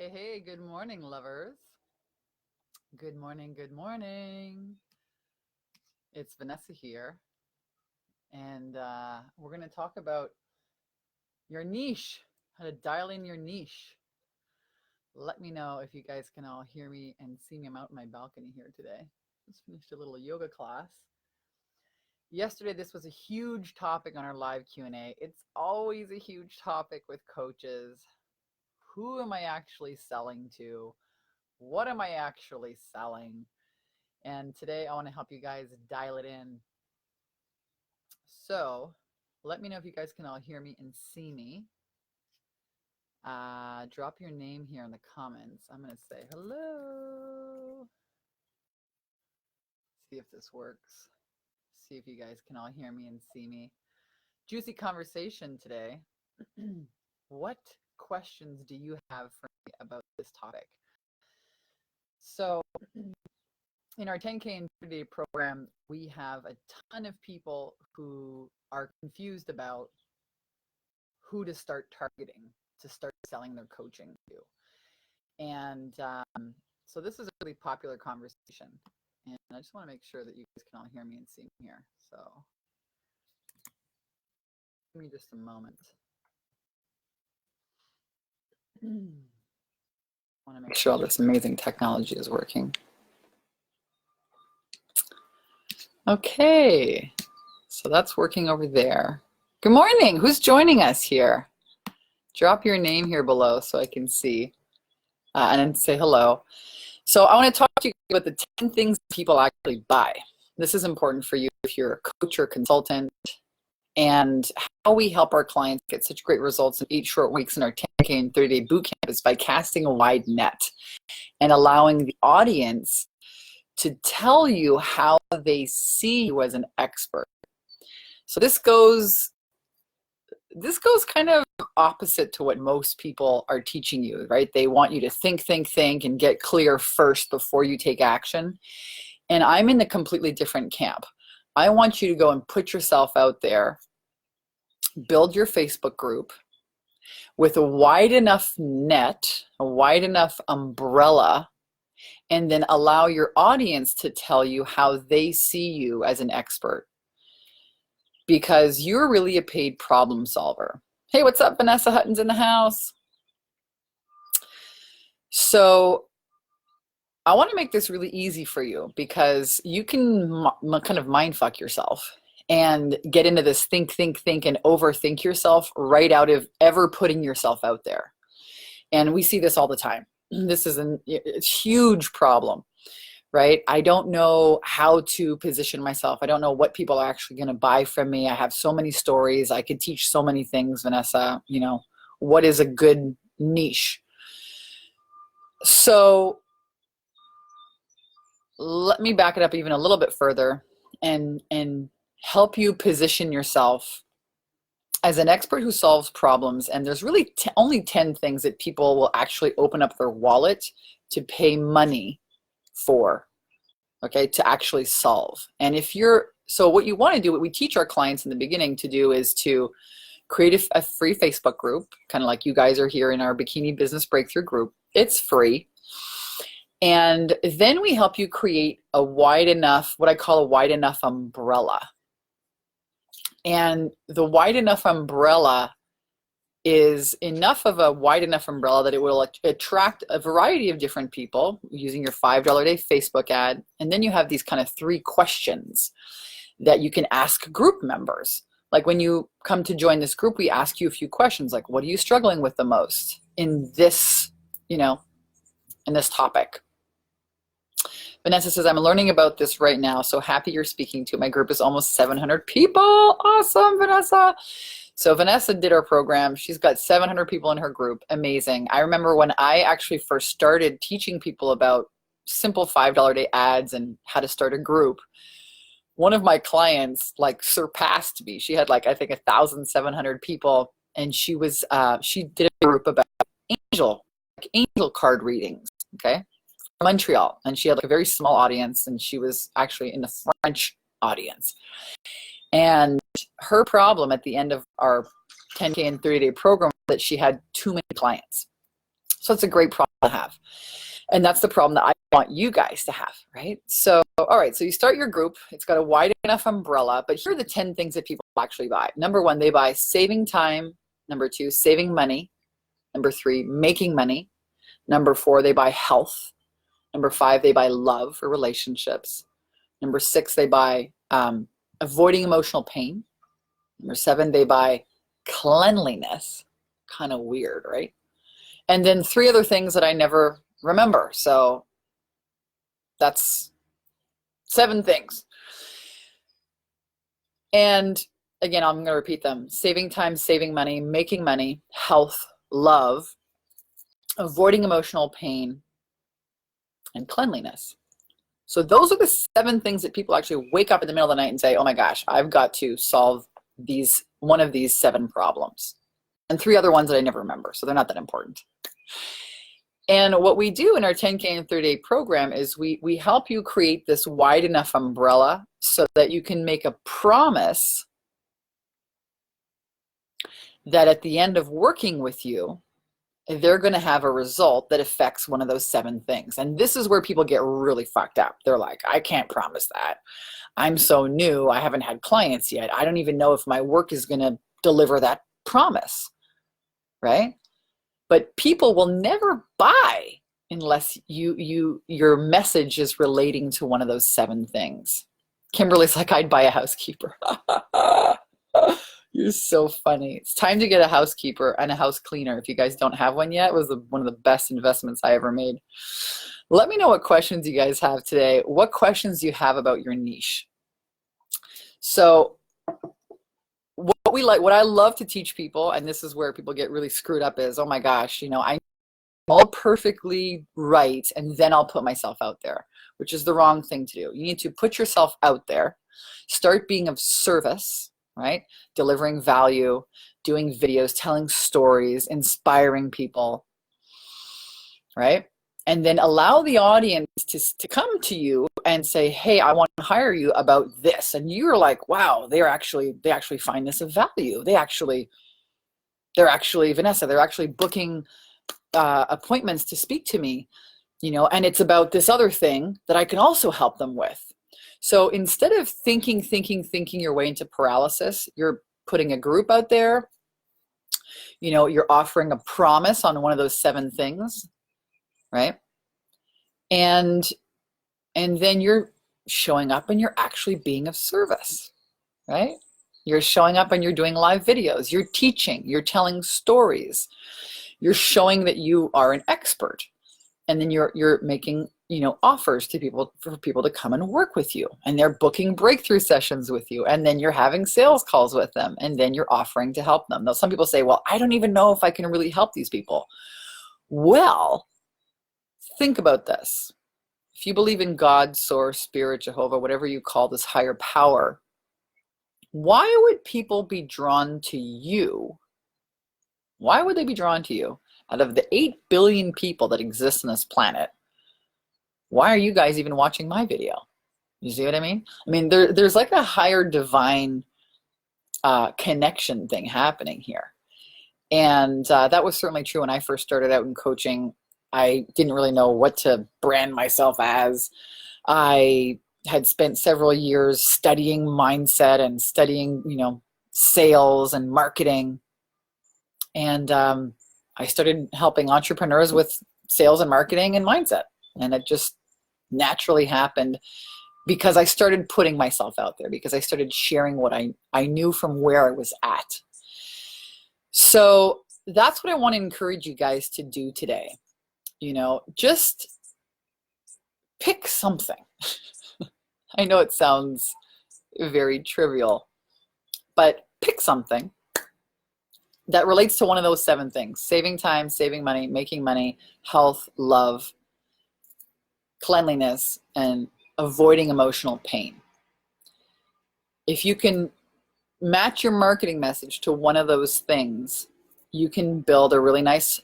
Hey, hey, good morning, lovers. Good morning, good morning. It's Vanessa here, and we're going to talk about your niche, how to dial in your niche. Let me know if you guys can all hear me and see me. I'm out in my balcony here today. Just finished a little yoga class. Yesterday, this was a huge topic on our live Q&A. It's always a huge topic with coaches. Who am I actually selling to? What am I actually selling? And today I want to help you guys dial it in. So let me know if you guys can all hear me and see me. Drop your name here in the comments. I'm going to say hello. See if this works. See if you guys can all hear me and see me. Juicy conversation today. What questions do you have for me about this topic? So in our 10K and 30-day program, we have a ton of people who are confused about who to start targeting, to start selling their coaching to. And so this is a really popular conversation. And I just want to make sure that you guys can all hear me and see me here. So give me just a moment. I want to make sure all this amazing technology is working. Okay, so that's working over there. Good morning. Who's joining us here? Drop your name here below so I can see and then say hello. So I want to talk to you about the 10 things people actually buy. This is important for you if you're a coach or consultant, and how we help our clients get such great results in 8 short weeks in our 10K and 30-day bootcamp is by casting a wide net and allowing the audience to tell you how they see you as an expert. So this goes kind of opposite to what most people are teaching you, right? They want you to think, and get clear first before you take action. And I'm in the completely different camp. I want you to go and put yourself out there, build your Facebook group with a wide enough net, a wide enough umbrella, and then allow your audience to tell you how they see you as an expert. Because you're really a paid problem solver. Hey, what's up? Vanessa Hutton's in the house. So I want to make this really easy for you because you can kind of mindfuck yourself and get into this think, and overthink yourself right out of ever putting yourself out there. And we see this all the time. This is a huge problem, right? I don't know how to position myself. I don't know what people are actually going to buy from me. I have so many stories. I could teach so many things, Vanessa. You know, what is a good niche? So let me back it up even a little bit further and help you position yourself as an expert who solves problems. And there's really only 10 things that people will actually open up their wallet to pay money for, okay, to actually solve. And so what you want to do, what we teach our clients in the beginning to do is to create a free Facebook group, kind of like you guys are here in our Bikini Business Breakthrough group. It's free. And then we help you create a wide enough, what I call a wide enough umbrella. And the wide enough umbrella is enough of a wide enough umbrella that it will attract a variety of different people using your $5 a day Facebook ad. And then you have these kind of 3 questions that you can ask group members. Like when you come to join this group, we ask you a few questions like, what are you struggling with the most in this, in this topic? Vanessa says, I'm learning about this right now. So happy you're speaking to. My group is almost 700 people. Awesome, Vanessa. So Vanessa did our program. She's got 700 people in her group. Amazing. I remember when I actually first started teaching people about simple $5 a day ads and how to start a group, one of my clients surpassed me. She had I think 1,700 people, and she did a group about angel card readings, okay, from Montreal, and she had a very small audience, and she was actually in the French audience. And her problem at the end of our 10K and 30-day program was that she had too many clients. So it's a great problem to have. And that's the problem that I want you guys to have, right? So, all right, so you start your group. It's got a wide enough umbrella, but here are the 10 things that people actually buy. Number 1, they buy saving time. Number 2, saving money. Number 3, making money. Number 4, they buy health. Number 5, they buy love or relationships. Number 6, they buy avoiding emotional pain. Number 7, they buy cleanliness. Kind of weird, right? And then 3 other things that I never remember. So that's 7 things. And again, I'm going to repeat them. Saving time, saving money, health, love, avoiding emotional pain, and cleanliness. So those are the 7 things that people actually wake up in the middle of the night and say, oh my gosh, I've got to solve one of these 7 problems. And 3 other ones that I never remember, so they're not that important. And what we do in our 10K and 30-day program is we help you create this wide enough umbrella so that you can make a promise that at the end of working with you, they're going to have a result that affects one of those 7 things. And this is where people get really fucked up. They're like, I can't promise that. I'm so new. I haven't had clients yet. I don't even know if my work is going to deliver that promise, right? But people will never buy unless your message is relating to one of those 7 things. Kimberly's like, I'd buy a housekeeper. You're so funny. It's time to get a housekeeper and a house cleaner. If you guys don't have one yet, it was one of the best investments I ever made. Let me know what questions you guys have today. What questions do you have about your niche? So what I love to teach people, and this is where people get really screwed up, is, oh my gosh, I'm all perfectly right, and then I'll put myself out there, which is the wrong thing to do. You need to put yourself out there, start being of service, right? Delivering value, doing videos, telling stories, inspiring people, right? And then allow the audience to come to you and say, hey, I want to hire you about this. And you're like, wow, they actually find this of value. They're actually, Vanessa, they're actually booking appointments to speak to me, and it's about this other thing that I can also help them with. So instead of thinking your way into paralysis, you're putting a group out there, you're offering a promise on one of those 7 things, right? And then you're showing up and you're actually being of service, right? You're showing up and you're doing live videos, you're teaching, you're telling stories, you're showing that you are an expert, and then you're making, offers to people for people to come and work with you, and they're booking breakthrough sessions with you, and then you're having sales calls with them, and then you're offering to help them. Now, some people say, well, I don't even know if I can really help these people. Well, think about this. If you believe in God, source, spirit, Jehovah, whatever you call this higher power, why would people be drawn to you? Why would they be drawn to you? Out of the 8 billion people that exist on this planet, why are you guys even watching my video? You see what I mean? I mean, there's like a higher divine connection thing happening here. And that was certainly true when I first started out in coaching. I didn't really know what to brand myself as. I had spent several years studying mindset and studying, sales and marketing. And I started helping entrepreneurs with sales and marketing and mindset. And it just naturally happened because I started putting myself out there, because I started sharing what I knew from where I was at. So that's what I want to encourage you guys to do today. Just pick something. I know it sounds very trivial, but pick something that relates to one of those 7 things: saving time, saving money, making money, health, love, cleanliness, and avoiding emotional pain. If you can match your marketing message to one of those things, you can build a really nice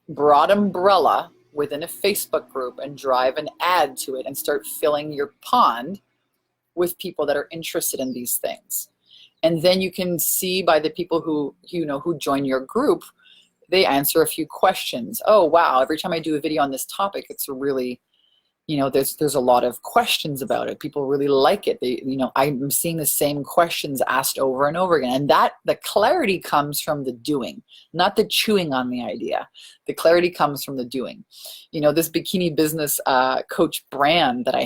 broad umbrella within a Facebook group and drive an ad to it and start filling your pond with people that are interested in these things. And then you can see by the people who join your group, they answer a few questions. Oh, wow, every time I do a video on this topic, it's really, there's a lot of questions about it. People really like it. I'm seeing the same questions asked over and over again. And the clarity comes from the doing, not the chewing on the idea. The clarity comes from the doing. This bikini business coach brand that I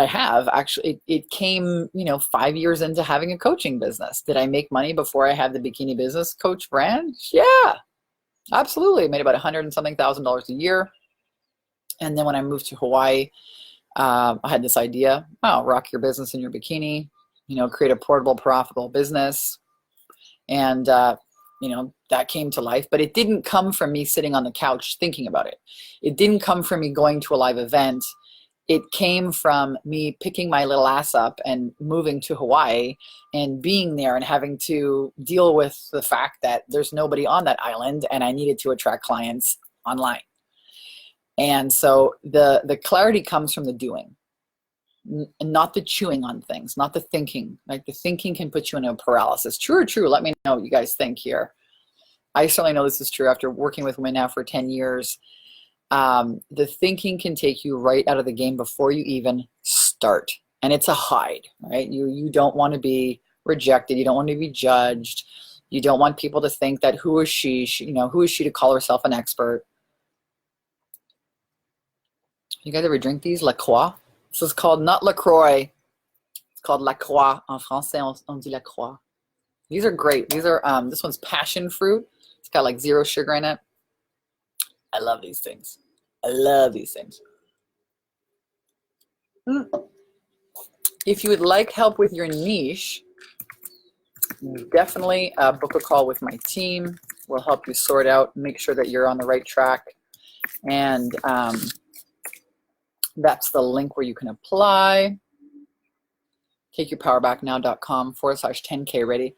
have, actually, it came, 5 years into having a coaching business. Did I make money before I had the bikini business coach brand? Yeah, absolutely. I made about $100 and something thousand a year. And then when I moved to Hawaii, I had this idea: rock your business in your bikini, create a portable, profitable business. And, that came to life. But it didn't come from me sitting on the couch thinking about it. It didn't come from me going to a live event. It came from me picking my little ass up and moving to Hawaii and being there and having to deal with the fact that there's nobody on that island, and I needed to attract clients online. And so the clarity comes from the doing, not the chewing on things, not the thinking. Like, the thinking can put you in a paralysis. True or true? Let me know what you guys think here. I certainly know this is true after working with women now for 10 years. The thinking can take you right out of the game before you even start. And it's a hide, right? You don't want to be rejected. You don't want to be judged. You don't want people to think that who is she to call herself an expert. You guys ever drink these? La Croix? This is called not LaCroix. It's called La Croix. En français, on dit La Croix. These are great. These are, this one's passion fruit. It's got like 0 sugar in it. I love these things. I love these things. If you would like help with your niche, definitely book a call with my team. We'll help you sort out, make sure that you're on the right track. And that's the link where you can apply. takeyourpowerbacknow.com/10K ready.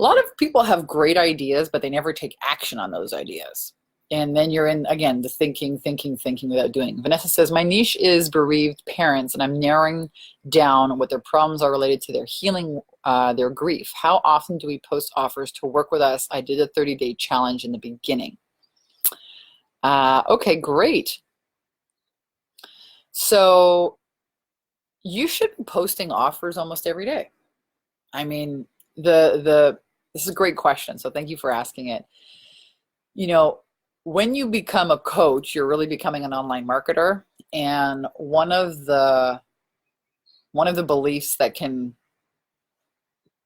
A lot of people have great ideas, but they never take action on those ideas. And then you're in, again, the thinking without doing. Vanessa says, my niche is bereaved parents, and I'm narrowing down what their problems are related to their healing, their grief. How often do we post offers to work with us? I did a 30-day challenge in the beginning. Okay, great. So you should be posting offers almost every day. I mean, this is a great question, so thank you for asking it. When you become a coach, you're really becoming an online marketer. And one of the beliefs that can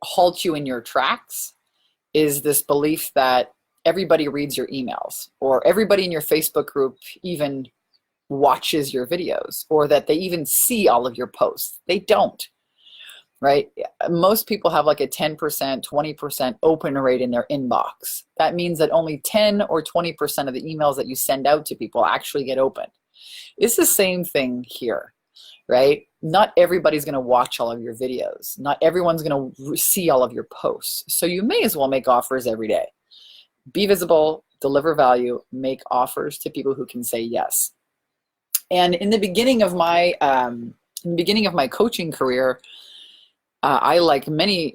halt you in your tracks is this belief that everybody reads your emails, or everybody in your Facebook group even watches your videos, or that they even see all of your posts. They don't, right? Most people have like a 10%, 20% open rate in their inbox. That means that only 10 or 20% of the emails that you send out to people actually get opened. It's the same thing here, right? Not everybody's going to watch all of your videos. Not everyone's going to see all of your posts. So you may as well make offers every day. Be visible, deliver value, make offers to people who can say yes. And in the beginning of my coaching career, I, like many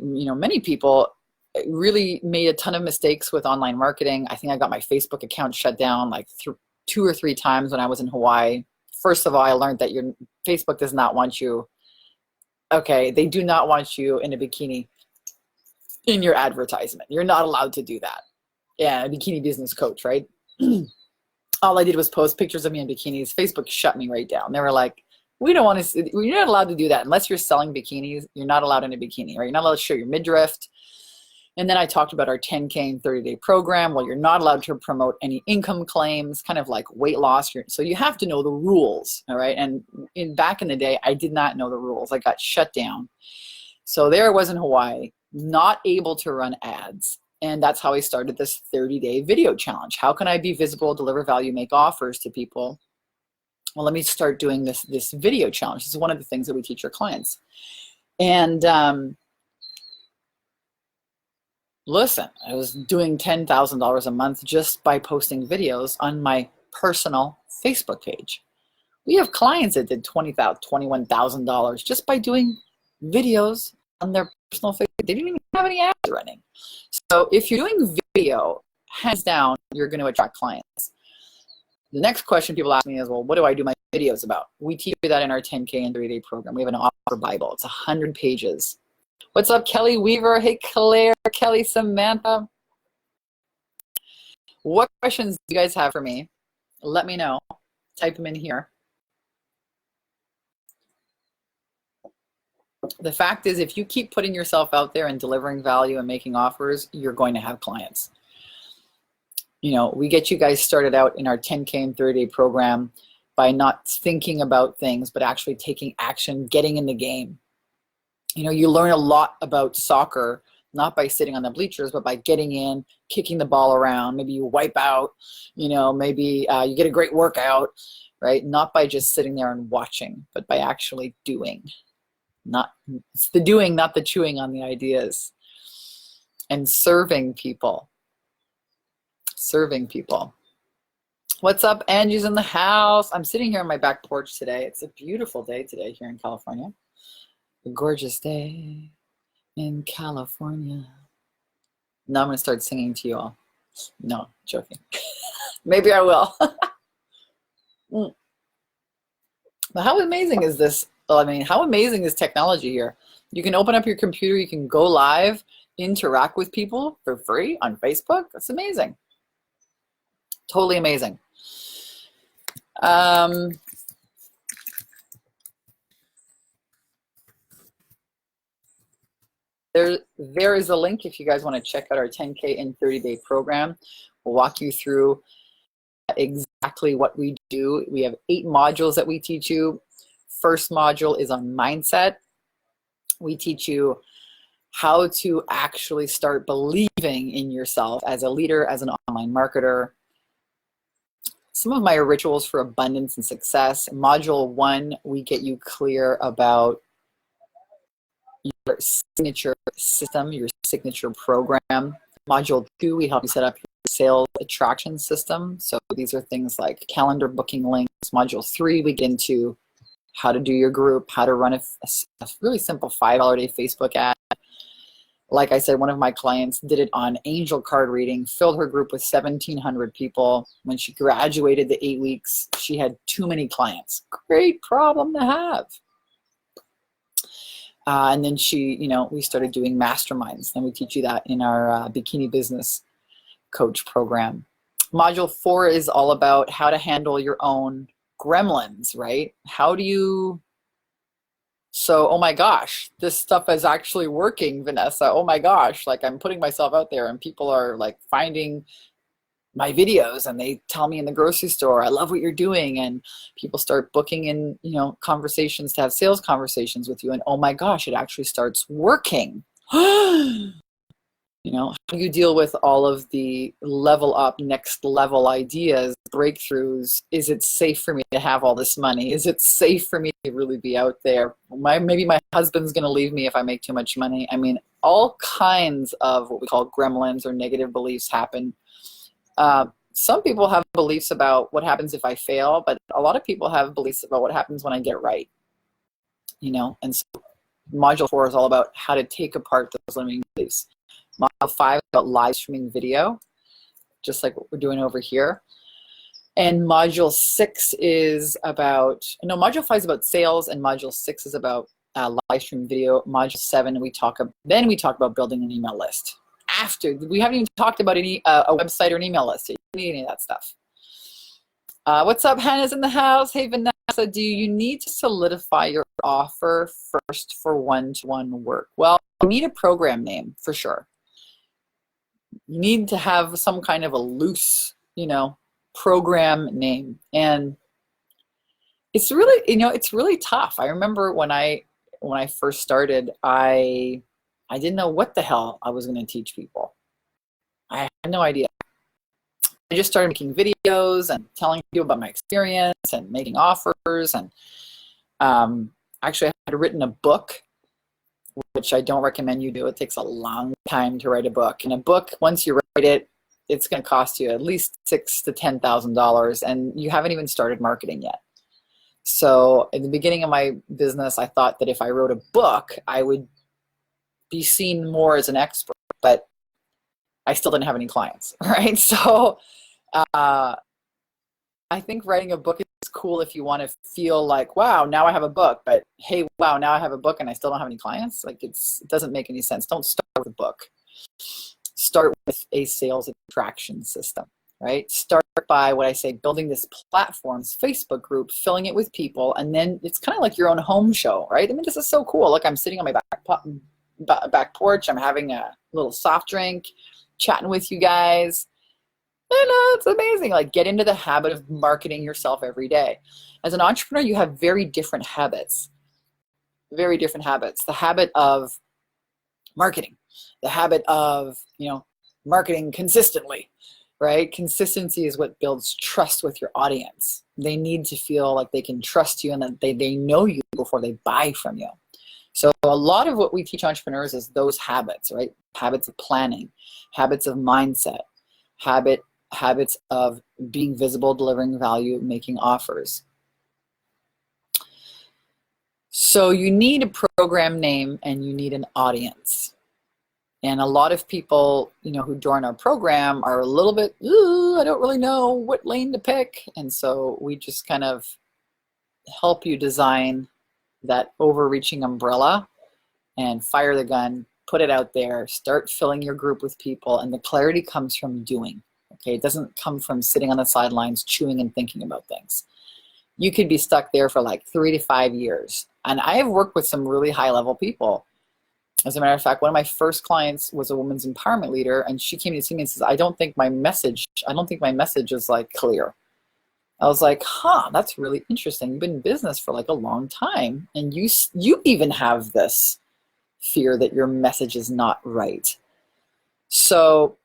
people, really made a ton of mistakes with online marketing. I think I got my Facebook account shut down like 2 or 3 times when I was in Hawaii. First of all, I learned that your Facebook does not want you. Okay, they do not want you in a bikini in your advertisement. You're not allowed to do that. Yeah, a bikini business coach, right? All I did was post pictures of me in bikinis. Facebook shut me right down. They were like, we don't want to see, you're not allowed to do that. Unless you're selling bikinis, you're not allowed in a bikini, right? You're not allowed to show your midriff. And then I talked about our 10K and 30-day program. Well, you're not allowed to promote any income claims, kind of like weight loss. So you have to know the rules, all right? And back in the day, I did not know the rules. I got shut down. So there I was in Hawaii, not able to run ads. And that's how I started this 30-day video challenge. How can I be visible, deliver value, make offers to people? Well, let me start doing this video challenge. This is one of the things that we teach our clients. And listen, I was doing $10,000 a month just by posting videos on my personal Facebook page. We have clients that did $20,000, $21,000 just by doing videos on their personal Facebook. They didn't even have any ads running. So if you're doing video, hands down, you're going to attract clients. The next question people ask me is, well, what do I do my videos about? We teach you that in our 10K and 30-day program. We have an offer Bible. It's 100 pages. What's up, Kelly Weaver? Hey, Claire, Kelly, Samantha. What questions do you guys have for me? Let me know. Type them in here. The fact is, if you keep putting yourself out there and delivering value and making offers, you're going to have clients. You know, we get you guys started out in our 10K and 30-day program by not thinking about things, but actually taking action, getting in the game. You know, you learn a lot about soccer, not by sitting on the bleachers, but by getting in, kicking the ball around. Maybe you wipe out, you know, maybe you get a great workout, right? Not by just sitting there and watching, but by actually doing. It's the doing, not the chewing on the ideas. And serving people. Serving people. What's up? Angie's in the house. I'm sitting here on my back porch today. It's a beautiful day today here in California. A gorgeous day in California. Now I'm going to start singing to you all. No, joking. Maybe I will. But how amazing is this? Well, I mean, how amazing is technology here? You can open up your computer, you can go live, interact with people for free on Facebook. That's amazing. Totally amazing. There is a link if you guys want to check out our 10K and 30-day program. We'll walk you through exactly what we do. We have 8 modules that we teach you. First module is on mindset. We teach you how to actually start believing in yourself as a leader, as an online marketer. Some of my rituals for abundance and success. Module 1, we get you clear about your signature system, your signature program. Module 2, we help you set up your sales attraction system. So these are things like calendar booking links. Module 3, we get into how to do your group, how to run a really simple $5 a day Facebook ad. Like I said, one of my clients did it on angel card reading, filled her group with 1,700 people. When she graduated the 8 weeks, she had too many clients. Great problem to have. And then we started doing masterminds. And we teach you that in our Bikini Business Coach program. Module 4 is all about how to handle your own gremlins, right? Oh my gosh, this stuff is actually working, Vanessa. Oh my gosh, like I'm putting myself out there and people are like finding my videos and they tell me in the grocery store, I love what you're doing. And people start booking in, conversations to have sales conversations with you. And oh my gosh, it actually starts working. How do you deal with all of the level up, next level ideas, breakthroughs? Is it safe for me to have all this money? Is it safe for me to really be out there? Maybe my husband's going to leave me if I make too much money. I mean, all kinds of what we call gremlins or negative beliefs happen. Some people have beliefs about what happens if I fail, but a lot of people have beliefs about what happens when I get right. And so Module 4 is all about how to take apart those limiting beliefs. Module 5 is about live streaming video, just like what we're doing over here. And Module 6 is Module 5 is about sales, and Module 6 is about live stream video. Module 7, we talk about building an email list. We haven't even talked about a website or an email list. You don't need any of that stuff. What's up? Hannah's in the house. Hey, Vanessa, do you need to solidify your offer first for one-to-one work? Well, you need a program name for sure. You need to have some kind of a loose, program name. And it's really tough. I remember when I first started, I didn't know what the hell I was going to teach people. I had no idea. I just started making videos and telling people about my experience and making offers. And actually, I had written a book, which I don't recommend you do. It takes a long time to write a book. And a book, once you write it, it's going to cost you at least $6,000 to $10,000, and you haven't even started marketing yet. So in the beginning of my business, I thought that if I wrote a book, I would be seen more as an expert. But I still didn't have any clients, right? So I think writing a book is cool if you want to feel like, wow, now I have a book, but hey, wow, now I have a book and I still don't have any clients. Like it doesn't make any sense. Don't start with a book. Start with a sales attraction system, right? Start by what I say, building this platform's Facebook group, filling it with people, and then it's kind of like your own home show, right? I mean, this is so cool. Look, I'm sitting on my back porch. I'm having a little soft drink, chatting with you guys. And it's amazing. Like, get into the habit of marketing yourself every day. As an entrepreneur, you have very different habits. Very different habits. The habit of marketing, the habit of, marketing consistently, right? Consistency is what builds trust with your audience. They need to feel like they can trust you and that they know you before they buy from you. So a lot of what we teach entrepreneurs is those habits, right? Habits of planning, habits of mindset, habits of being visible, delivering value, making offers. So you need a program name and you need an audience. And a lot of people, who join our program are a little bit, I don't really know what lane to pick. And so we just kind of help you design that overreaching umbrella and fire the gun, put it out there, start filling your group with people. And the clarity comes from doing. Okay, it doesn't come from sitting on the sidelines, chewing and thinking about things. You could be stuck there for like 3 to 5 years. And I have worked with some really high level people. As a matter of fact, one of my first clients was a women's empowerment leader, and she came to see me and says, I don't think my message is like clear. I was like, that's really interesting. You've been in business for like a long time, and you even have this fear that your message is not right. So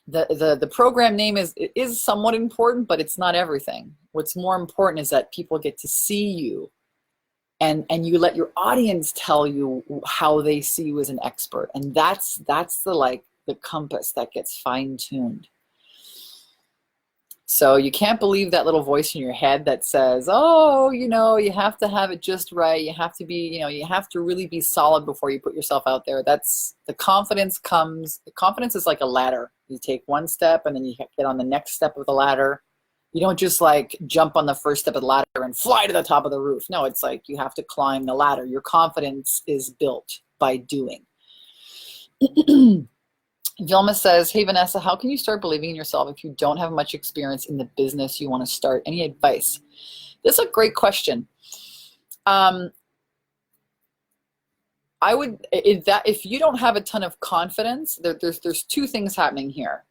the program name is somewhat important, but it's not everything. What's more important is that people get to see you, and you let your audience tell you how they see you as an expert. And that's the compass that gets fine-tuned. So you can't believe that little voice in your head that says, you have to have it just right. You have to be, you have to really be solid before you put yourself out there. That's the confidence comes. Confidence is like a ladder. You take one step and then you get on the next step of the ladder. You don't just like jump on the first step of the ladder and fly to the top of the roof. No, it's like you have to climb the ladder. Your confidence is built by doing. Vilma says, hey, Vanessa, how can you start believing in yourself if you don't have much experience in the business you want to start? Any advice? This is a great question. If you don't have a ton of confidence, there's two things happening here.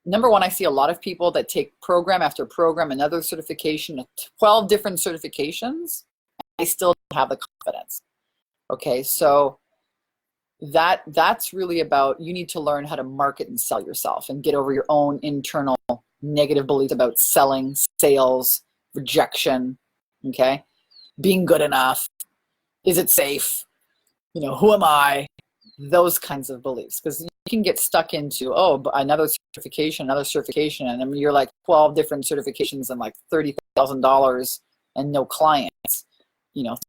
Number one, I see a lot of people that take program after program, another certification, 12 different certifications, and they still don't have the confidence. Okay, so that's really about, you need to learn how to market and sell yourself and get over your own internal negative beliefs about selling, sales, rejection, okay? Being good enough, is it safe? Who am I? Those kinds of beliefs, because you can get stuck into, another certification, and I mean, you're like 12 different certifications and like $30,000 and no clients.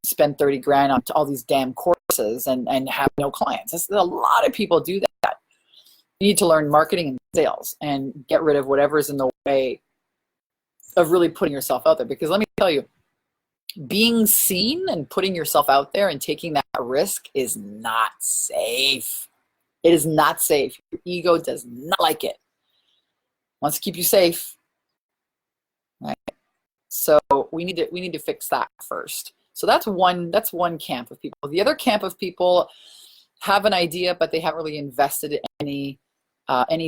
Spend 30 grand on all these damn courses and have no clients. A lot of people do that. You need to learn marketing and sales and get rid of whatever's in the way of really putting yourself out there. Because let me tell you, being seen and putting yourself out there and taking that risk is not safe. It is not safe. Your ego does not like it. Wants to keep you safe, right? So we need to fix that first. So that's one camp of people. The other camp of people have an idea, but they haven't really invested any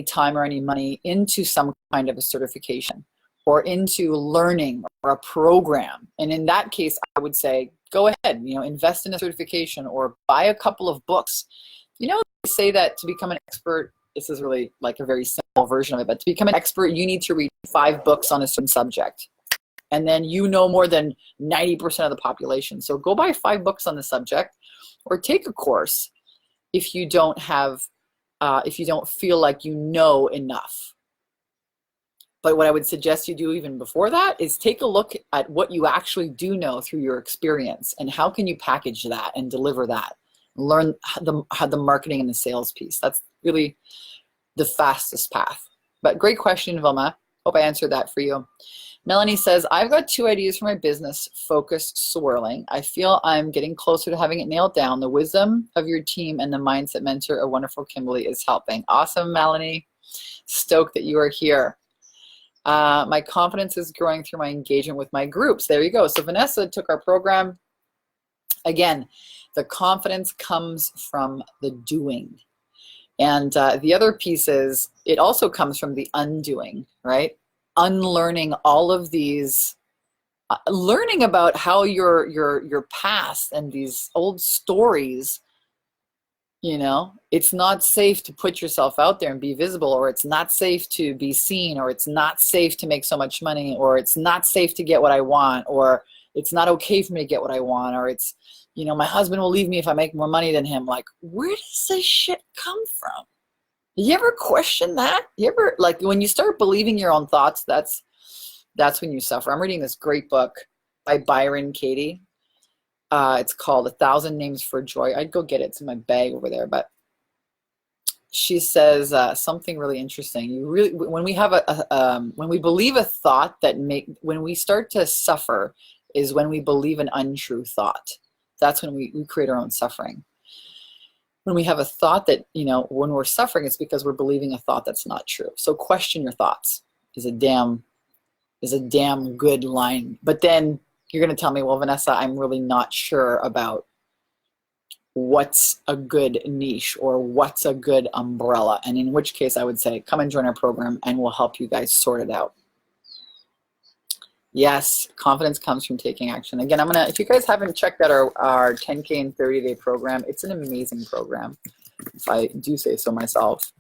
time or any money into some kind of a certification or into learning or a program. And in that case, I would say, go ahead, invest in a certification or buy a couple of books. They say that to become an expert, this is really like a very simple version of it, but to become an expert, you need to read 5 books on a certain subject. And then more than 90% of the population. So go buy 5 books on the subject or take a course if you don't feel like you know enough. But what I would suggest you do even before that is take a look at what you actually do know through your experience and how can you package that and deliver that. Learn the marketing and the sales piece. That's really, the fastest path. But great question, Vilma. Hope I answered that for you. Melanie says, I've got 2 ideas for my business, focus swirling. I feel I'm getting closer to having it nailed down. The wisdom of your team and the mindset mentor, a wonderful Kimberly, is helping. Awesome, Melanie. Stoked that you are here. My confidence is growing through my engagement with my groups. There you go. So Vanessa took our program. Again, the confidence comes from the doing. And the other piece is it also comes from the undoing, right? Unlearning all of these, learning about how your past and these old stories, you know, it's not safe to put yourself out there and be visible, or it's not safe to be seen, or it's not safe to make so much money, or it's not safe to get what I want, or it's not okay for me to get what I want, or it's, you know, my husband will leave me if I make more money than him. Like, where does this shit come from? You ever question that? You ever, like, when you start believing your own thoughts, that's when you suffer. I'm reading this great book by Byron Katie. It's called 1,000 Names for Joy. I'd go get it. It's in my bag over there. But she says something really interesting. You really, when we have when we believe a thought when we start to suffer is when we believe an untrue thought. That's when we create our own suffering. When we have a thought that, you know, when we're suffering, it's because we're believing a thought that's not true. So question your thoughts is a damn good line. But then you're going to tell me, well, Vanessa, I'm really not sure about what's a good niche or what's a good umbrella. And in which case I would say, come and join our program and we'll help you guys sort it out. Yes, confidence comes from taking action. Again, if you guys haven't checked out our 10K and 30-day program, it's an amazing program, if I do say so myself.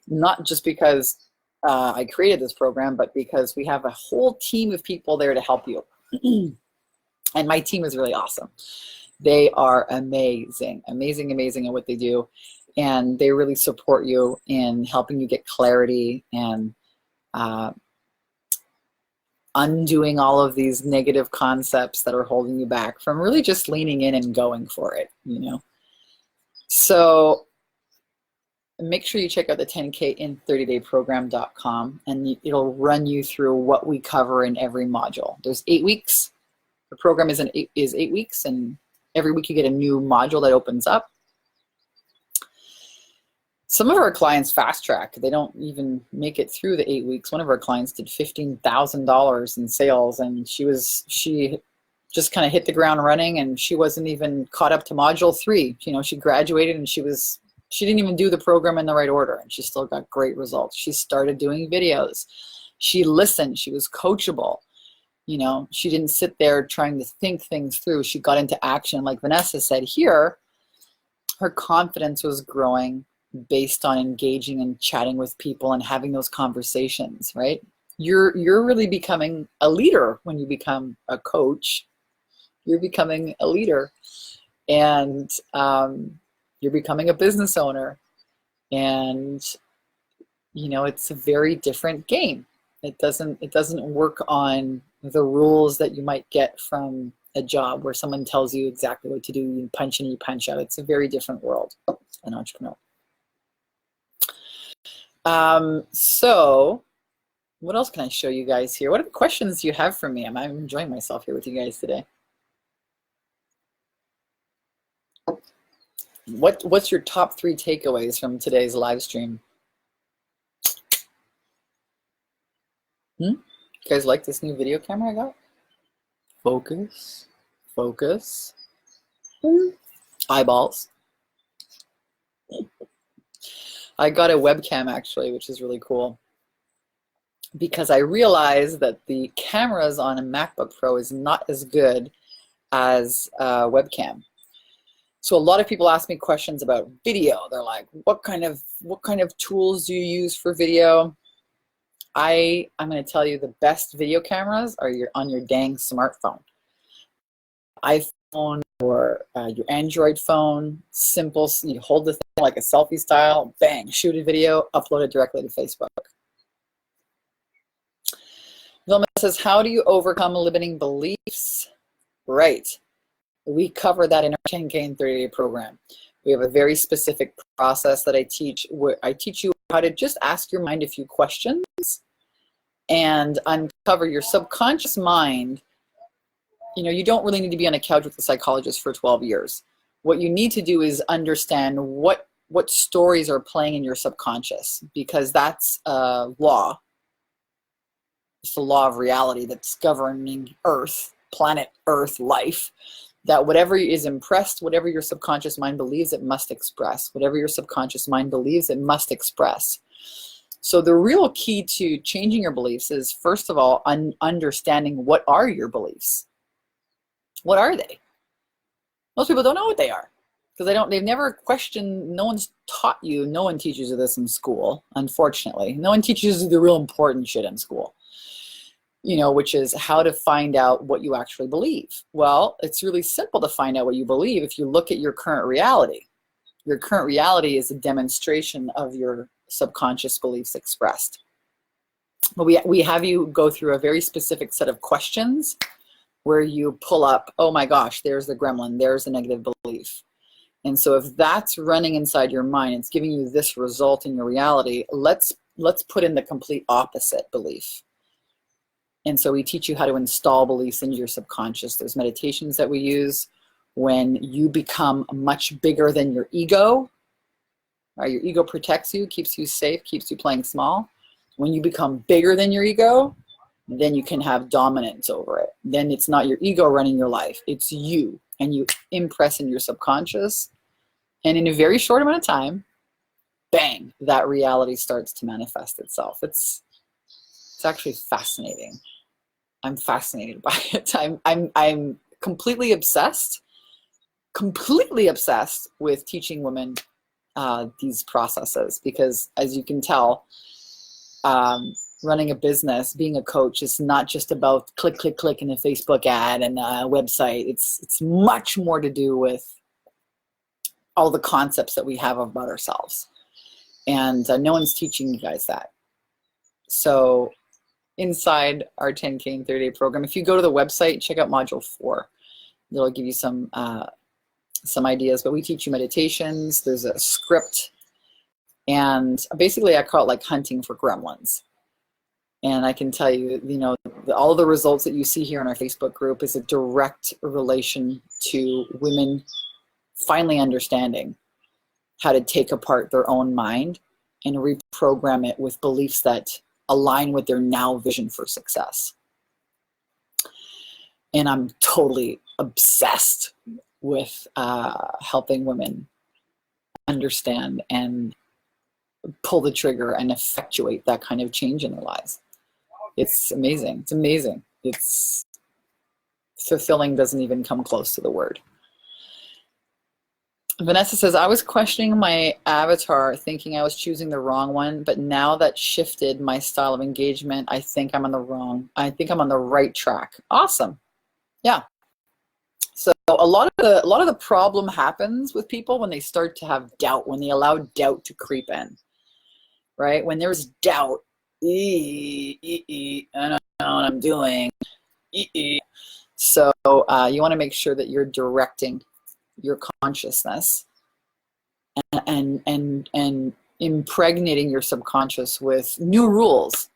Not just because I created this program, but because we have a whole team of people there to help you. And my team is really awesome. They are amazing at what they do. And they really support you in helping you get clarity and undoing all of these negative concepts that are holding you back from really just leaning in and going for it, you know. So make sure you check out the 10K in 30-day program.com, and it'll run you through what we cover in every module. There's 8 weeks. The program is 8 weeks, and every week you get a new module that opens up. Some of our clients fast track. They don't even make it through the 8 weeks. One of our clients did $15,000 in sales, and she just kind of hit the ground running, and she wasn't even caught up to module 3. You know, she graduated and she didn't even do the program in the right order, and she still got great results. She started doing videos. She listened. She was coachable. You know, she didn't sit there trying to think things through. She got into action. Like Vanessa said here, her confidence was growing based on engaging and chatting with people and having those conversations, right? You're really becoming a leader when you become a coach. You're becoming a leader, and you're becoming a business owner, and you know, it's a very different game. It doesn't work on the rules that you might get from a job where someone tells you exactly what to do. You punch in, you punch out. It's a very different world, an entrepreneur. So what else can I show you guys here? What are the questions you have for me? I'm enjoying myself here with you guys today. What's your top 3 takeaways from today's live stream? You guys like this new video camera I got? Focus, focus, eyeballs. I got a webcam actually, which is really cool, because I realized that the cameras on a MacBook Pro is not as good as a webcam. So a lot of people ask me questions about video. They're like, what kind of tools do you use for video? I'm going to tell you the best video cameras are on your dang smartphone. iPhone or your Android phone. Simple. You hold the thing like a selfie style, bang, shoot a video, upload it directly to Facebook. Vilma says, how do you overcome limiting beliefs? Right. We cover that in our 10K and 30-day program. We have a very specific process that I teach, where I teach you how to just ask your mind a few questions and uncover your subconscious mind. You know, you don't really need to be on a couch with a psychologist for 12 years. What you need to do is understand what stories are playing in your subconscious, because that's a law. It's the law of reality that's governing Earth, planet Earth life, that whatever is impressed, whatever your subconscious mind believes, it must express. Whatever your subconscious mind believes, it must express. So the real key to changing your beliefs is, first of all, understanding what are your beliefs. What are they? Most people don't know what they are, because they've never questioned. No one's taught you. No one teaches you this in school, unfortunately. No one teaches you the real important shit in school, you know, which is how to find out what you actually believe. Well, it's really simple to find out what you believe if you look at your current reality. Your current reality is a demonstration of your subconscious beliefs expressed. But we have you go through a very specific set of questions where you pull up, oh my gosh, there's the gremlin, there's the negative belief. And so if that's running inside your mind, it's giving you this result in your reality, let's put in the complete opposite belief. And so we teach you how to install beliefs into your subconscious. There's meditations that we use when you become much bigger than your ego. Right? Your ego protects you, keeps you safe, keeps you playing small. When you become bigger than your ego, then you can have dominance over it. Then it's not your ego running your life, it's you. And you impress in your subconscious. And in a very short amount of time, bang, that reality starts to manifest itself. It's actually fascinating. I'm fascinated by it. I'm completely obsessed with teaching women these processes, because as you can tell, running a business, being a coach, is not just about click, click, click in a Facebook ad and a website. It's much more to do with all the concepts that we have about ourselves. And no one's teaching you guys that. So inside our 10K in 30-day program, if you go to the website, check out module 4. It'll give you some ideas, but we teach you meditations. There's a script, and basically I call it like hunting for gremlins. And I can tell you, you know, all the results that you see here in our Facebook group is a direct relation to women finally understanding how to take apart their own mind and reprogram it with beliefs that align with their now vision for success. And I'm totally obsessed with helping women understand and pull the trigger and effectuate that kind of change in their lives. It's amazing. It's amazing. It's fulfilling, doesn't even come close to the word. Vanessa says, I was questioning my avatar, thinking I was choosing the wrong one, but now that shifted my style of engagement, I think I'm on the right track. Awesome. Yeah. So a lot of the problem happens with people when they start to have doubt, when they allow doubt to creep in, right? When there's doubt, I don't know what I'm doing. So you want to make sure that you're directing your consciousness and impregnating your subconscious with new rules.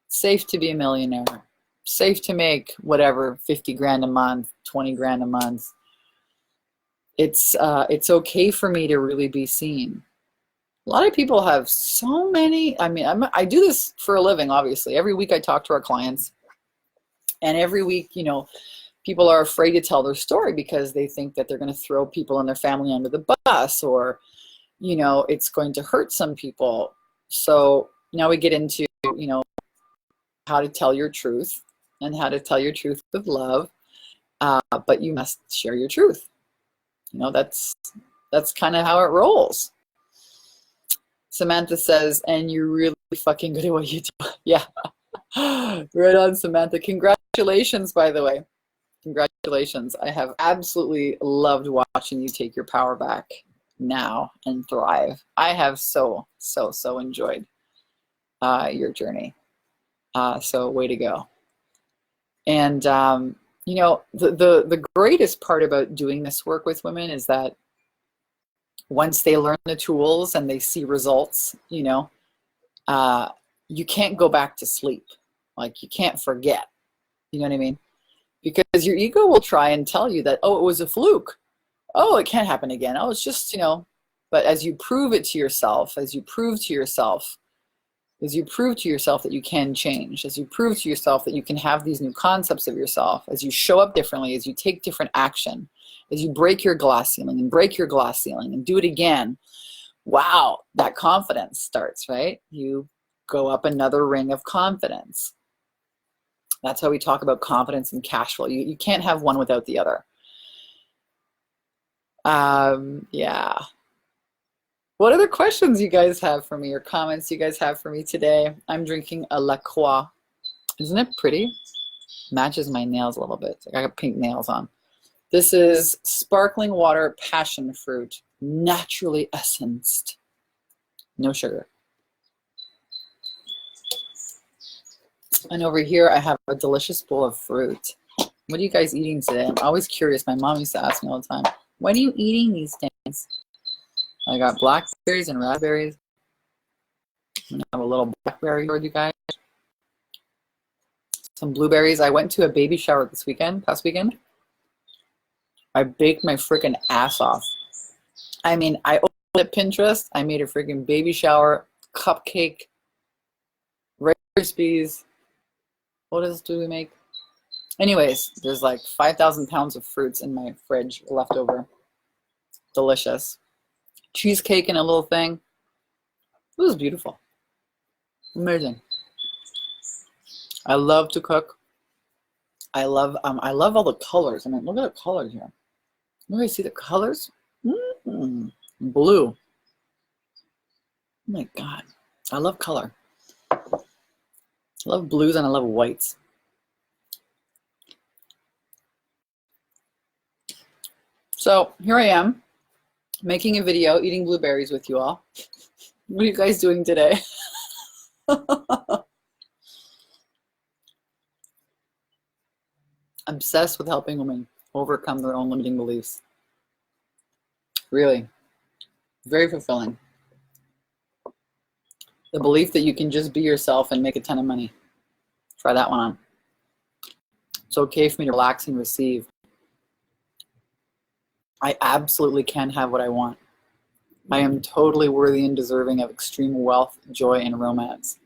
Safe to be a millionaire. Safe to make whatever, 50 grand a month, 20 grand a month. It's okay for me to really be seen. A lot of people have so many, I do this for a living, obviously. Every week I talk to our clients, and every week, you know, people are afraid to tell their story because they think that they're going to throw people in their family under the bus, or, you know, it's going to hurt some people. So now we get into, you know, how to tell your truth and how to tell your truth with love, but you must share your truth. You know, that's kind of how it rolls. Samantha says, and you're really fucking good at what you do. Yeah. Right on, Samantha. Congratulations, by the way. Congratulations. I have absolutely loved watching you take your power back now and thrive. I have so enjoyed your journey. So way to go. And, you know, the greatest part about doing this work with women is that once they learn the tools and they see results, you know, you can't go back to sleep. Like, you can't forget. You know what I mean? Because your ego will try and tell you that, oh, it was a fluke. Oh, it can't happen again. Oh, it's just, you know. But as you prove it to yourself, as you prove to yourself that you can change, as you prove to yourself that you can have these new concepts of yourself, as you show up differently, as you take different action, as you break your glass ceiling and break your glass ceiling and do it again, wow, that confidence starts, right? You go up another ring of confidence. That's how we talk about confidence and cash flow. You can't have one without the other. Yeah. What other questions you guys have for me or comments you guys have for me today? I'm drinking a La Croix. Isn't it pretty? Matches my nails a little bit. I got pink nails on. This is sparkling water passion fruit, naturally essenced. No sugar. And over here I have a delicious bowl of fruit. What are you guys eating today? I'm always curious. My mom used to ask me all the time, what are you eating these days? I got blackberries and raspberries. I'm gonna have a little blackberry for you guys. Some blueberries. I went to a baby shower this weekend, past weekend. I baked my freaking ass off. I mean, I opened up Pinterest. I made a freaking baby shower cupcake, Rice Krispies. What else do we make? Anyways, there's like 5,000 pounds of fruits in my fridge left over. Delicious. Cheesecake in a little thing. It was beautiful. Amazing. I love to cook. I love all the colors. I mean, look at the colors here. You guys see the colors? Blue. Oh my God. I love color. I love blues and I love whites. So here I am, making a video, eating blueberries with you all. What are you guys doing today? Obsessed with helping women overcome their own limiting beliefs. Really, very fulfilling. The belief that you can just be yourself and make a ton of money. Try that one on. It's okay for me to relax and receive. I absolutely can have what I want. I am totally worthy and deserving of extreme wealth, joy, and romance.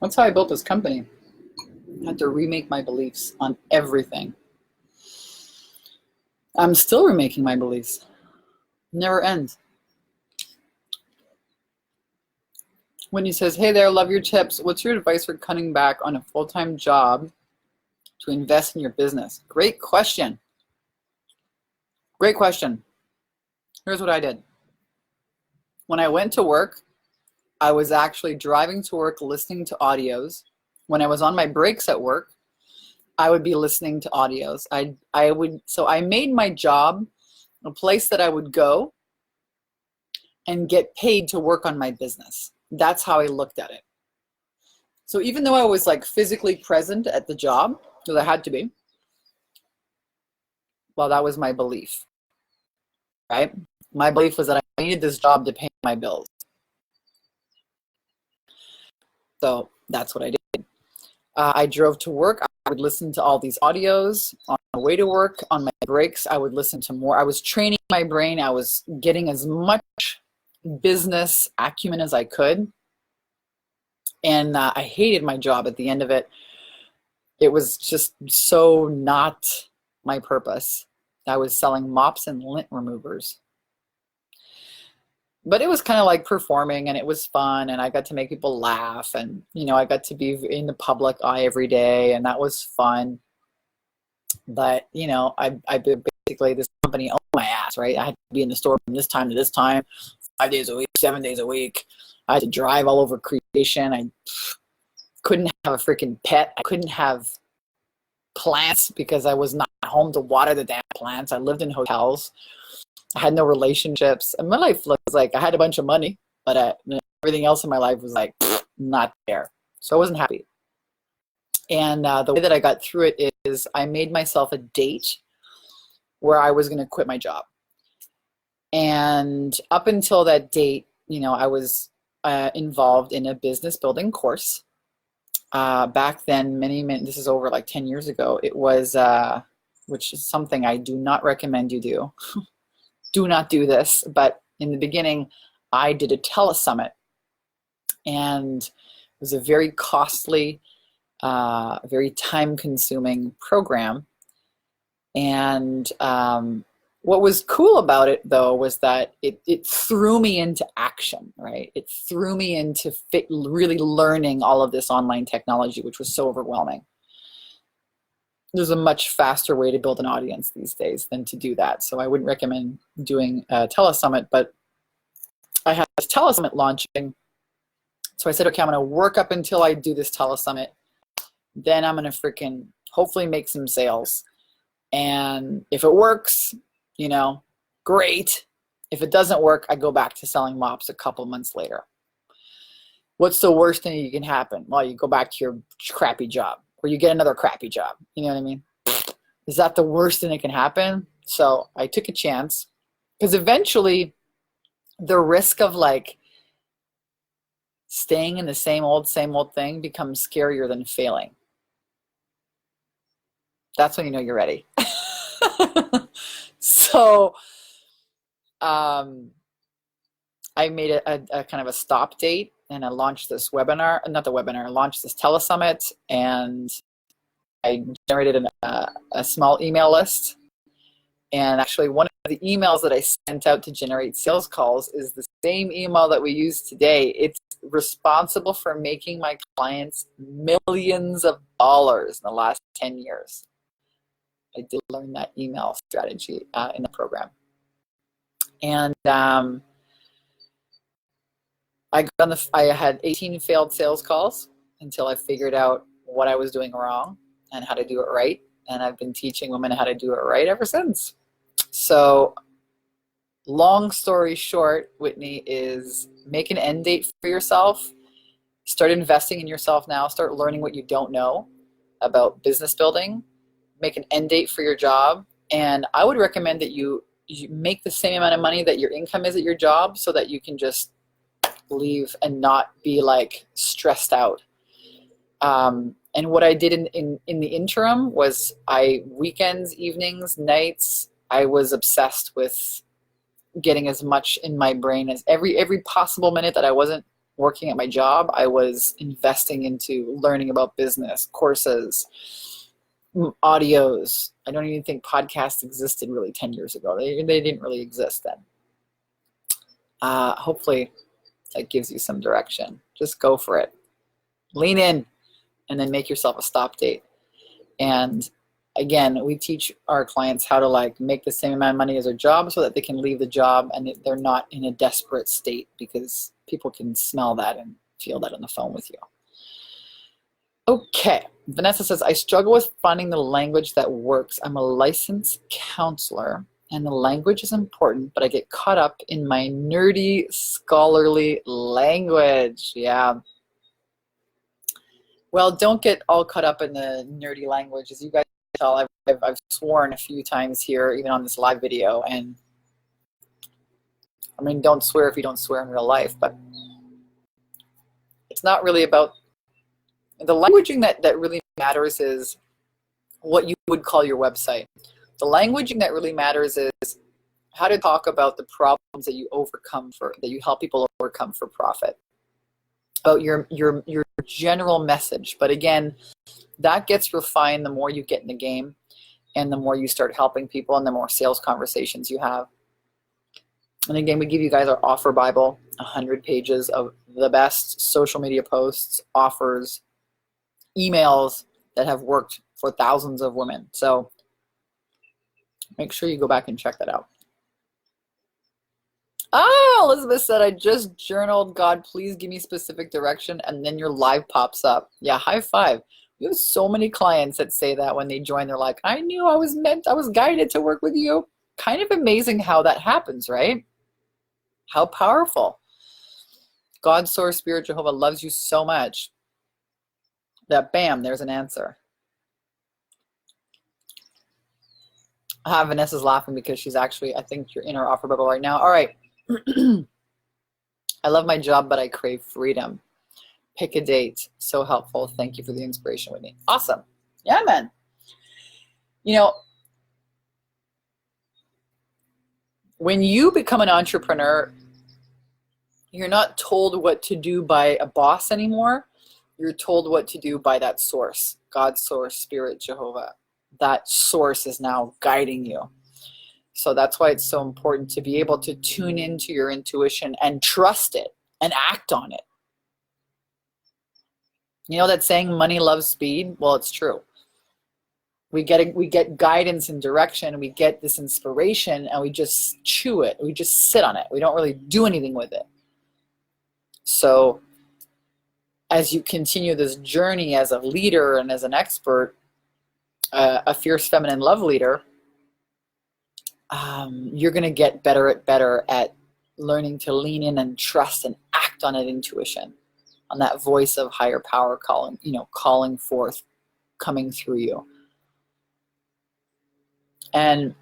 That's how I built this company. I had to remake my beliefs on everything. I'm still remaking my beliefs. Never ends. Whitney says, hey there, love your tips. What's your advice for cutting back on a full-time job to invest in your business? Great question. Great question. Here's what I did. When I went to work, I was actually driving to work listening to audios. When I was on my breaks at work, I would be listening to audios. So I made my job a place that I would go and get paid to work on my business. That's how I looked at it. So even though I was like physically present at the job, because I had to be, well, that was my belief, right? My belief was that I needed this job to pay my bills. So that's what I did. I drove to work. I would listen to all these audios on my way to work. On my breaks, I would listen to more. I was training my brain. I was getting as much business acumen as I could. And I hated my job at the end of it. It was just so not my purpose. I was selling mops and lint removers. But it was kind of like performing, and it was fun, and I got to make people laugh, and you know, I got to be in the public eye every day, and that was fun. But you know, I basically, this company owned my ass, right? I had to be in the store from this time to this time, 5 days a week, 7 days a week. I had to drive all over creation. I couldn't have a freaking pet. I couldn't have plants because I was not home to water the damn plants. I lived in hotels. I had no relationships. And my life was like, I had a bunch of money, but everything else in my life was like, not there. So I wasn't happy. And the way that I got through it is I made myself a date where I was going to quit my job. And up until that date, I was involved in a business building course. Back then, this is over like 10 years ago, it was, which is something I do not recommend you do. Do not do this. But in the beginning, I did a telesummit, and it was a very costly, very time-consuming program. And what was cool about it, though, was that it threw me into action, right? It threw me into really learning all of this online technology, which was so overwhelming. There's a much faster way to build an audience these days than to do that. So I wouldn't recommend doing a telesummit, but I had this telesummit launching. So I said, okay, I'm going to work up until I do this telesummit. Then I'm going to freaking hopefully make some sales. And if it works, great. If it doesn't work, I go back to selling mops a couple months later. What's the worst thing that can happen? Well, you go back to your crappy job, or you get another crappy job. You know what I mean? Is that the worst thing that can happen? So I took a chance, because eventually the risk of like staying in the same old thing becomes scarier than failing. That's when you know you're ready. So I made a kind of a stop date, and I launched this webinar, not the webinar, I launched this telesummit, and I generated a small email list. And actually, one of the emails that I sent out to generate sales calls is the same email that we use today. It's responsible for making my clients millions of dollars in the last 10 years. I did learn that email strategy in the program. And I had 18 failed sales calls until I figured out what I was doing wrong and how to do it right. And I've been teaching women how to do it right ever since. So long story short, Whitney, is make an end date for yourself. Start investing in yourself now. Start learning what you don't know about business building. Make an end date for your job. And I would recommend that you make the same amount of money that your income is at your job, so that you can just leave and not be like stressed out. And what I did in the interim was weekends, evenings, nights, I was obsessed with getting as much in my brain as every possible minute that I wasn't working at my job, I was investing into learning about business, courses, audios. I don't even think podcasts existed really 10 years ago. They didn't really exist then. Hopefully that gives you some direction. Just go for it. Lean in, and then make yourself a stop date. And again, we teach our clients how to like make the same amount of money as their job, so that they can leave the job and they're not in a desperate state, because people can smell that and feel that on the phone with you. Okay, Vanessa says, I struggle with finding the language that works. I'm a licensed counselor, and the language is important, but I get caught up in my nerdy, scholarly language. Yeah. Well, don't get all caught up in the nerdy language. As you guys can tell, I've sworn a few times here, even on this live video. And I mean, don't swear if you don't swear in real life, but it's not really about the languaging that really matters is what you would call your website. The languaging that really matters is how to talk about the problems that you help people overcome for profit. About your general message. But again, that gets refined the more you get in the game, and the more you start helping people, and the more sales conversations you have. And again, we give you guys our offer Bible, 100 pages of the best social media posts, offers, emails that have worked for thousands of women. So make sure you go back and check that out. Elizabeth said, I just journaled, God, please give me specific direction, and then your live pops up. Yeah, high five. We have so many clients that say that when they join. They're like, I knew I was guided to work with you. Kind of amazing how that happens, right? How powerful. God, Source, Spirit, Jehovah loves you so much that bam, there's an answer. Vanessa's laughing because she's actually, I think you're in her offer bubble right now. All right. I love my job, but I crave freedom. Pick a date. So helpful. Thank you for the inspiration, Whitney. Awesome. Yeah, man. You know, when you become an entrepreneur, you're not told what to do by a boss anymore. You're told what to do by that source, God, source, spirit, Jehovah. That source is now guiding you. So that's why it's so important to be able to tune into your intuition and trust it and act on it. You know that saying, money loves speed? Well, it's true. We get guidance and direction, we get this inspiration, and we just chew it. We just sit on it. We don't really do anything with it. So as you continue this journey as a leader and as an expert, a fierce feminine love leader, you're going to get better at learning to lean in and trust and act on that intuition, on that voice of higher power calling forth, coming through you. And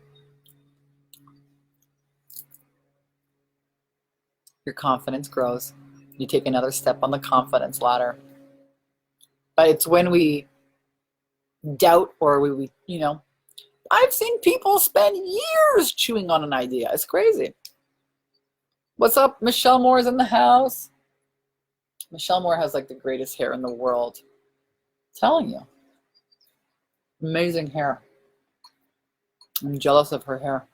your confidence grows. You take another step on the confidence ladder. But it's when we doubt or we I've seen people spend years chewing on an idea. It's crazy. What's up? Michelle Moore is in the house. Michelle Moore has like the greatest hair in the world. I'm telling you. Amazing hair. I'm jealous of her hair.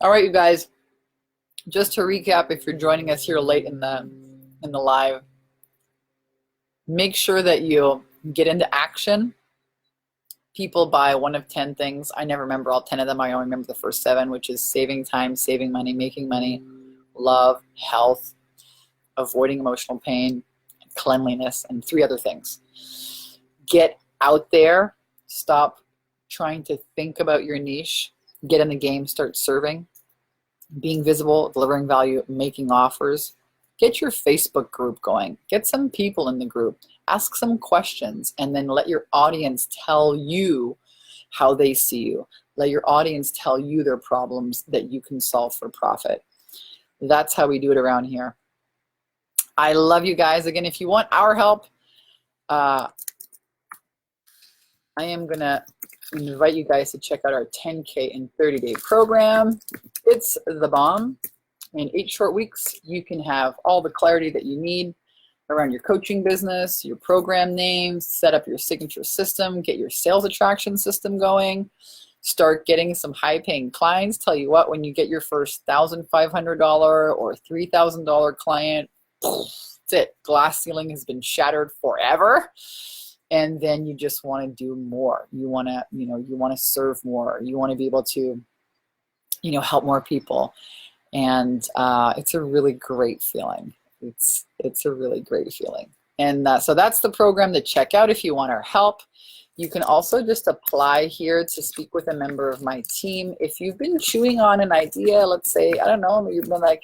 All right, you guys. Just to recap, if you're joining us here late in the live, make sure that you get into action. People buy one of 10 things. I never remember all 10 of them. I only remember the first 7, which is saving time, saving money, making money, love, health, avoiding emotional pain, cleanliness, and 3 other things. Get out there. Stop trying to think about your niche. Get in the game. Start serving. Being visible, delivering value, making offers. Get your Facebook group going. Get some people in the group. Ask some questions, and then let your audience tell you how they see you. Let your audience tell you their problems that you can solve for profit. That's how we do it around here. I love you guys. Again, if you want our help, I am going to invite you guys to check out our 10K in 30-day program. It's the bomb. In 8 short weeks, you can have all the clarity that you need around your coaching business, your program names, set up your signature system, get your sales attraction system going, start getting some high-paying clients. Tell you what, when you get your first $1,500 or $3,000 client, that's it. Glass ceiling has been shattered forever. And then you just want to do more. You want to serve more. You want to be able to, help more people. And it's a really great feeling. It's a really great feeling. And so that's the program to check out if you want our help. You can also just apply here to speak with a member of my team. If you've been chewing on an idea, let's say, I don't know, you've been like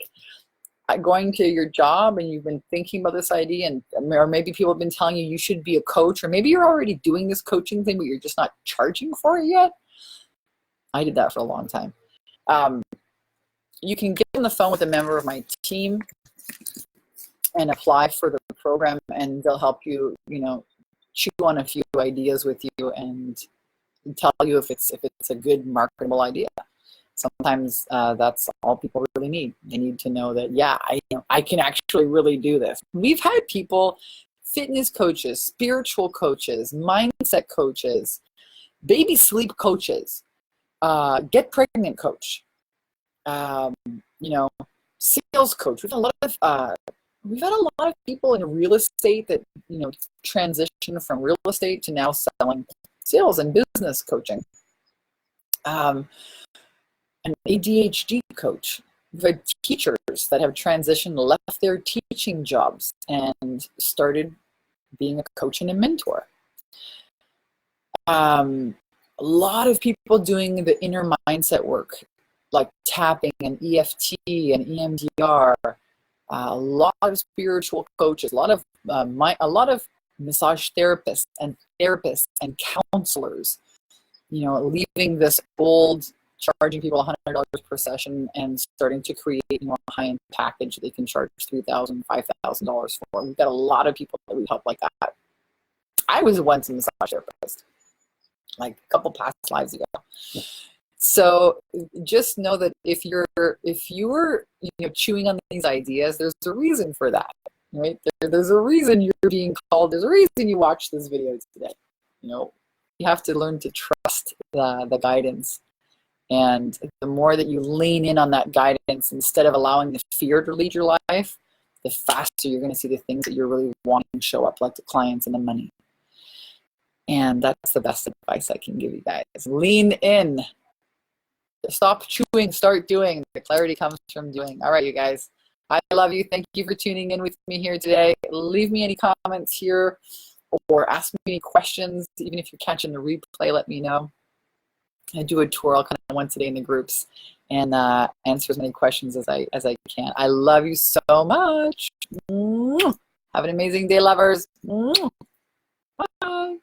going to your job and you've been thinking about this idea, or maybe people have been telling you should be a coach, or maybe you're already doing this coaching thing, but you're just not charging for it yet. I did that for a long time. You can get on the phone with a member of my team and apply for the program, and they'll help you, chew on a few ideas with you and tell you if it's a good marketable idea. Sometimes that's all people really need. They need to know that, yeah, I can actually really do this. We've had people, fitness coaches, spiritual coaches, mindset coaches, baby sleep coaches, get pregnant coach, sales coach. We've had a lot of people in real estate that, transition from real estate to now selling sales and business coaching. An ADHD coach. We've had teachers that have transitioned, left their teaching jobs and started being a coach and a mentor. A lot of people doing the inner mindset work, like tapping and EFT and EMDR. A lot of spiritual coaches, a lot of massage therapists and counselors, leaving this old charging people $100 per session and starting to create a high-end package they can charge $3,000, $5,000 for. We've got a lot of people that we help like that. I was once a massage therapist, like a couple past lives ago. So just know that if you're chewing on these ideas, there's a reason for that, right? There's a reason you're being called. There's a reason you watched this video today. You have to learn to trust the guidance. And the more that you lean in on that guidance, instead of allowing the fear to lead your life, the faster you're going to see the things that you're really wanting to show up, like the clients and the money. And that's the best advice I can give you guys. Lean in. Stop chewing, start doing. The clarity comes from doing. All right, you guys. I love you. Thank you for tuning in with me here today. Leave me any comments here or ask me any questions. Even if you're catching the replay, let me know. I do a twirl kind of once a day in the groups and answer as many questions as I can. I love you so much. Have an amazing day, lovers. Bye.